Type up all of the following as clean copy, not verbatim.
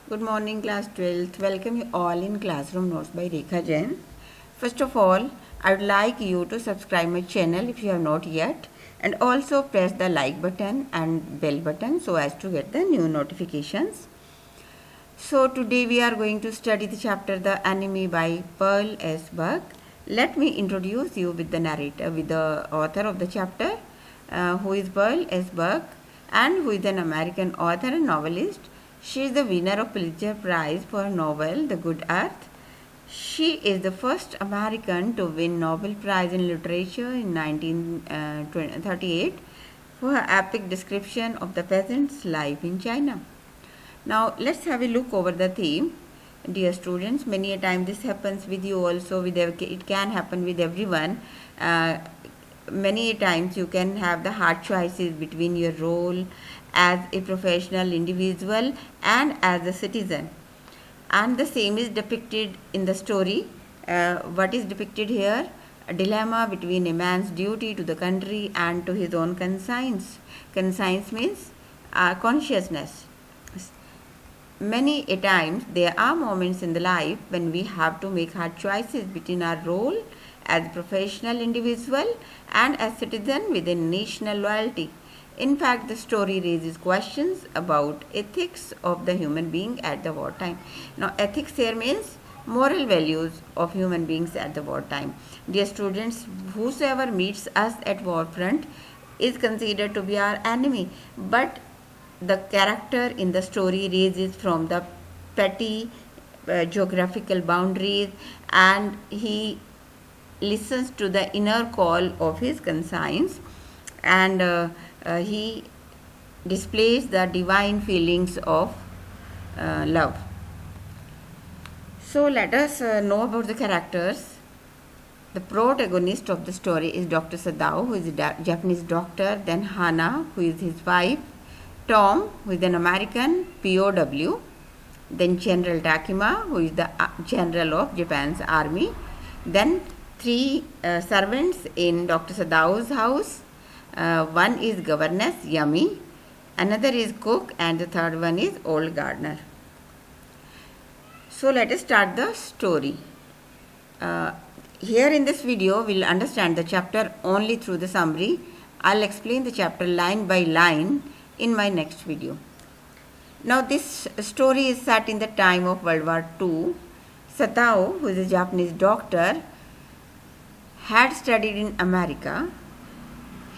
Good morning, class 12th. Welcome you all in Classroom Notes by Rekha Jain. First of all, I would like you to subscribe my channel if you have not yet, and also press the like button and bell button so as to get the new notifications. So today we are going to study the chapter The Enemy by Pearl S. Buck. Let me introduce you with the narrator, with the author of the chapter, who is Pearl S. Buck, and who is an American author and novelist. She is the winner of Pulitzer Prize for her novel The Good Earth. She is the first American to win Nobel Prize in Literature in 1938 for her epic description of the peasant's life in China. Now let's have a look over the theme. Dear students, many a time this happens with you also, it can happen with everyone. Many times you can have the hard choices between your role as a professional individual and as a citizen, and the same is depicted in the story. What is depicted here? A dilemma between a man's duty to the country and to his own conscience. Conscience means consciousness. Many a times there are moments in the life when we have to make hard choices between our role as a professional individual and as citizen with a national loyalty. In fact, the story raises questions about ethics of the human being at the wartime. Now, ethics here means moral values of human beings at the wartime. Dear students, whosoever meets us at war front is considered to be our enemy, but the character in the story raises from the petty geographical boundaries, and he listens to the inner call of his conscience, and he displays the divine feelings of love. So let us know about the characters. The protagonist of the story is Dr. Sadao, who is a Japanese doctor, then Hana, who is his wife, Tom, who is an American POW, then General Takima, who is the general of Japan's army, then three servants in Dr. Sadao's house. One is governess Yummy, another is cook, and the third one is old gardener. So let us start the story. Here in this video, we'll understand the chapter only through the summary. I'll explain the chapter line by line in my next video. Now this story is set in the time of World War II. Satao, who is a Japanese doctor, had studied in America.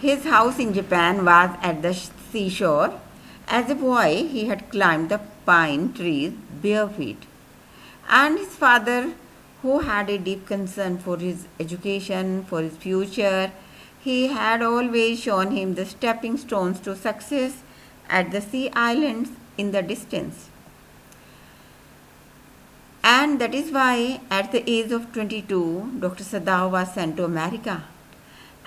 His house in Japan was at the seashore. As a boy, he had climbed the pine trees bare feet. And his father, who had a deep concern for his education, for his future, he had always shown him the stepping stones to success at the sea islands in the distance. And that is why at the age of 22, Dr. Sadao was sent to America.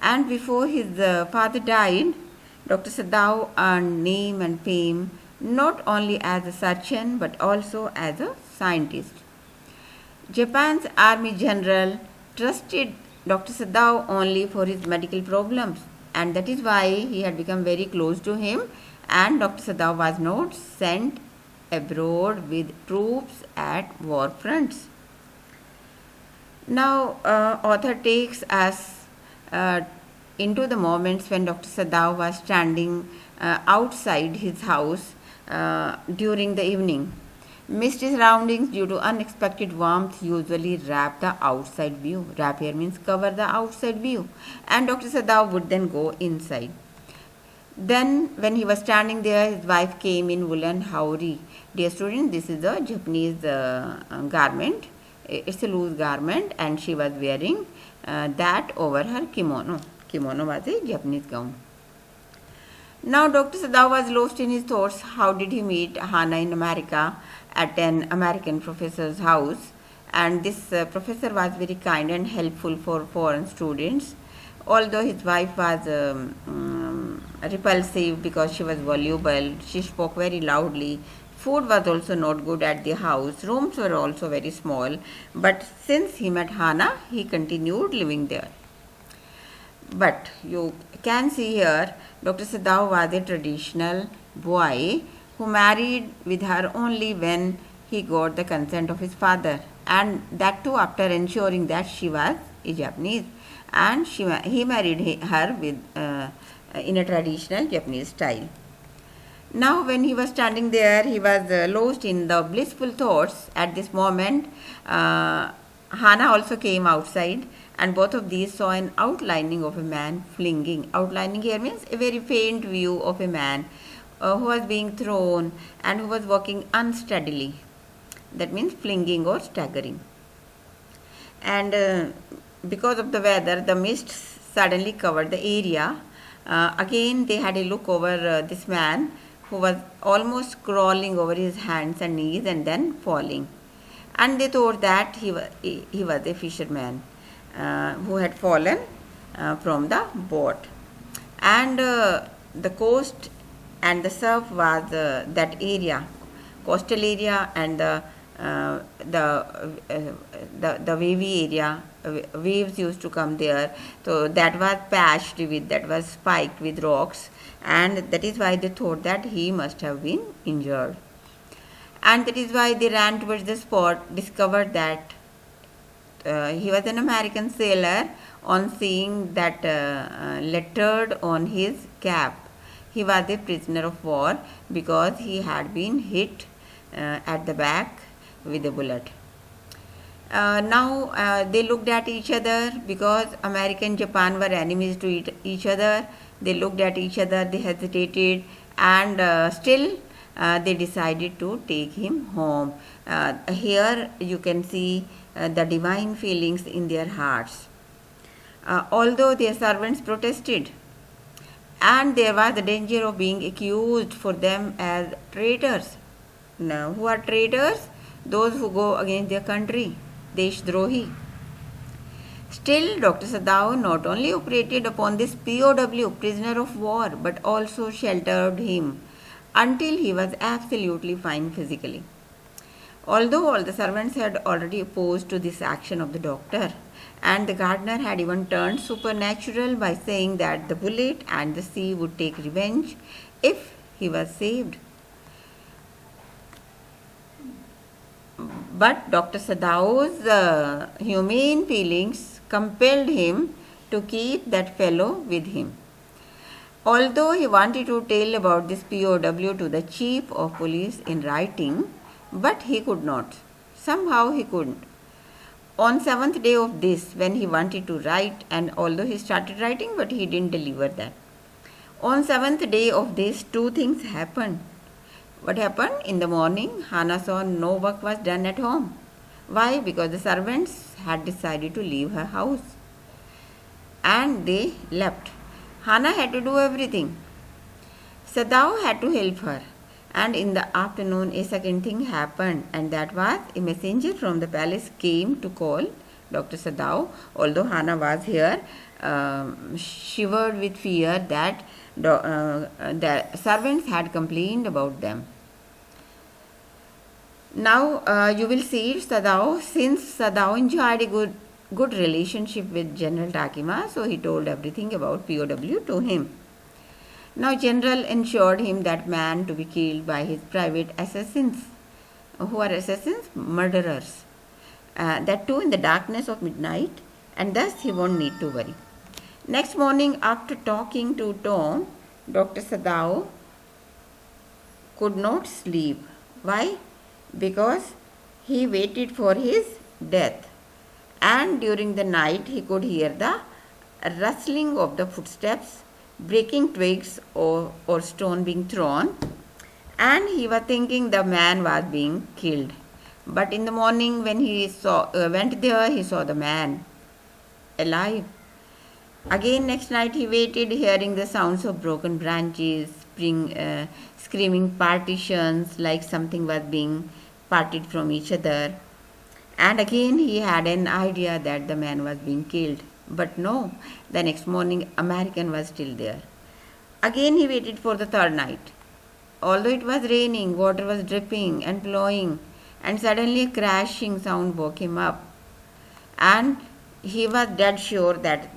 And before his father died, Dr. Sadao earned name and fame not only as a surgeon but also as a scientist. Japan's army general trusted Dr. Sadao only for his medical problems, and that is why he had become very close to him, and Dr. Sadao was not sent abroad with troops at war fronts. Now, author takes us into the moments when Dr. Sadao was standing outside his house during the evening. Misty surroundings due to unexpected warmth usually wrap the outside view. Wrap here means cover the outside view, and Dr. Sadao would then go inside. Then when he was standing there, his wife came in woolen haori. Dear student, this is a Japanese garment. It's a loose garment, and she was wearing that over her kimono. Kimono was a Japanese gown. Now Dr. Sadao was lost in his thoughts. How did he meet Hana in America at an American professor's house? And this professor was very kind and helpful for foreign students. Although his wife was repulsive because she was voluble, she spoke very loudly. Food was also not good at the house. Rooms were also very small. But since he met Hana, he continued living there. But you can see here, Dr. Sadao was a traditional boy who married with her only when he got the consent of his father, and that too after ensuring that she was a Japanese, and he married her with in a traditional Japanese style. Now, when he was standing there, he was lost in the blissful thoughts. At this moment, Hana also came outside, and both of these saw an outlining of a man flinging. Outlining here means a very faint view of a man who was being thrown and who was walking unsteadily. That means flinging or staggering. And because of the weather, the mist suddenly covered the area. Again, they had a look over this man who was almost crawling over his hands and knees and then falling. And they thought that he was a fisherman who had fallen from the boat. And the coast and the surf was that area, coastal area, and the wavy area. Waves used to come there, so that was patched with, that was spiked with rocks, and that is why they thought that he must have been injured. And that is why they ran towards the spot, discovered that he was an American sailor. On seeing that lettered on his cap, he was a prisoner of war because he had been hit at the back with a bullet. Now they looked at each other because America and Japan were enemies to each other. They looked at each other, they hesitated, and still they decided to take him home. Here you can see the divine feelings in their hearts. Although their servants protested, and there was the danger of being accused for them as traitors. Now, who are traitors? Those who go against their country, Deshdrohi. Still, Dr. Sadao not only operated upon this POW, prisoner of war, but also sheltered him until he was absolutely fine physically. Although all the servants had already opposed to this action of the doctor, and the gardener had even turned supernatural by saying that the bullet and the sea would take revenge if he was saved. But Dr. Sadao's humane feelings compelled him to keep that fellow with him. Although he wanted to tell about this POW to the chief of police in writing, but he could not. Somehow he couldn't. On 7th day of this, when he wanted to write, and although he started writing, but he didn't deliver that. On 7th day of this, two things happened. What happened? In the morning, Hana saw no work was done at home. Why? Because the servants had decided to leave her house. And they left. Hana had to do everything. Sadao had to help her. And in the afternoon, a second thing happened, and that was a messenger from the palace came to call Dr. Sadao. Although Hana was here, shivered with fear that the servants had complained about them. Now you will see Sadao, since Sadao enjoyed a good relationship with General Takima, so he told everything about POW to him. Now General ensured him that man to be killed by his private assassins. Who are assassins? Murderers. That too in the darkness of midnight, and thus he won't need to worry. Next morning, after talking to Tom, Dr. Sadao could not sleep. Why? Because he waited for his death, and during the night he could hear the rustling of the footsteps, breaking twigs or stone being thrown, and he was thinking the man was being killed. But in the morning when he went there, he saw the man alive. Again next night he waited, hearing the sounds of broken branches, screaming partitions like something was being parted from each other. And again he had an idea that the man was being killed. But no, the next morning American was still there. Again he waited for the third night. Although it was raining, water was dripping and flowing, and suddenly a crashing sound woke him up. And he was dead sure that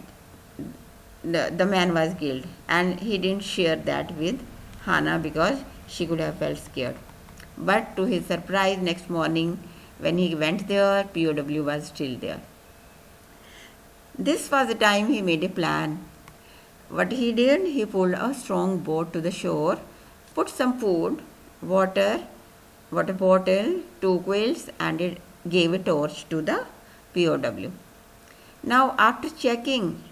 the man was killed, and he didn't share that with Hana because she could have felt scared. But to his surprise, next morning when he went there, POW was still there. This was the time he made a plan. What he did, he pulled a strong boat to the shore, put some food, water bottle, two quilts, and it gave a torch to the POW. Now, after checking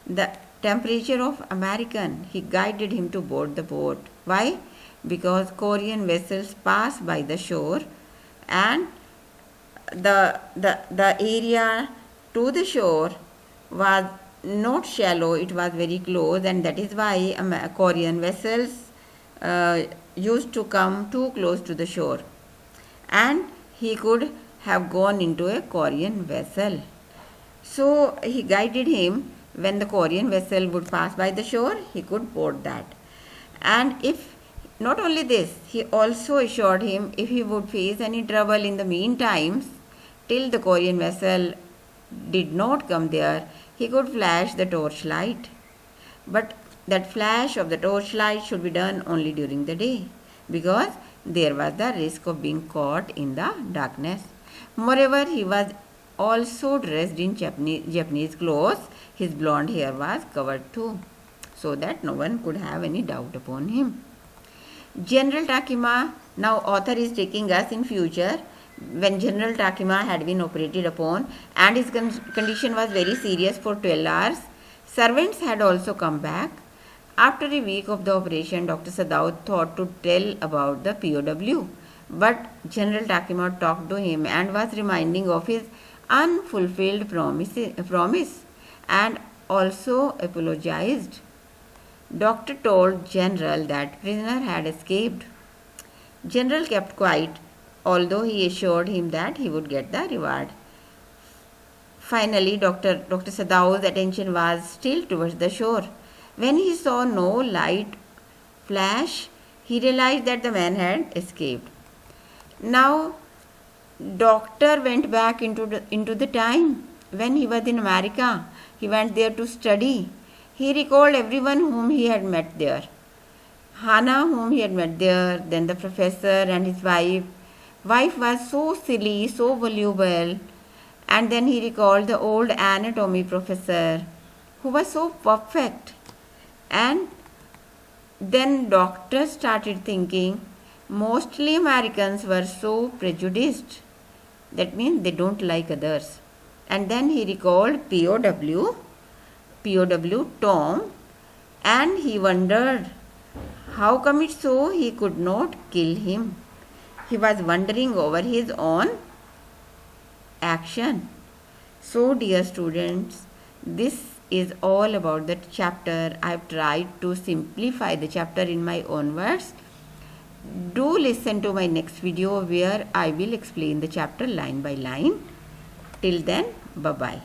the temperature of American, he guided him to board the boat. Why? Because Korean vessels pass by the shore, and the area to the shore was not shallow, it was very close, and that is why Korean vessels used to come too close to the shore, and he could have gone into a Korean vessel. So he guided him. When the Korean vessel would pass by the shore, he could board that. And if not only this, he also assured him if he would face any trouble in the meantime, till the Korean vessel did not come there, he could flash the torchlight. But that flash of the torchlight should be done only during the day, because there was the risk of being caught in the darkness. Moreover, he was also dressed in Japanese clothes. His blonde hair was covered too, so that no one could have any doubt upon him. General Takima, now author is taking us in future, when General Takima had been operated upon and his condition was very serious for 12 hours. Servants had also come back. After a week of the operation, Dr. Sadao thought to tell about the POW, but General Takima talked to him and was reminding of his unfulfilled promise and also apologized. Doctor told General that prisoner had escaped. General kept quiet, although he assured him that he would get the reward. Finally, Dr. Sadao's attention was still towards the shore. When he saw no light flash, he realized that the man had escaped. Now, Doctor went back into the time when he was in America. He went there to study. He recalled everyone whom he had met there. Hana, whom he had met there, then the professor and his wife. Wife was so silly, so voluble. And then he recalled the old anatomy professor who was so perfect. And then doctor started thinking, mostly Americans were so prejudiced. That means they don't like others. And then he recalled POW Tom, and he wondered how come it so he could not kill him. He was wondering over his own action. So, dear students, this is all about the chapter. I have tried to simplify the chapter in my own words. Do listen to my next video where I will explain the chapter line by line. Till then, bye-bye.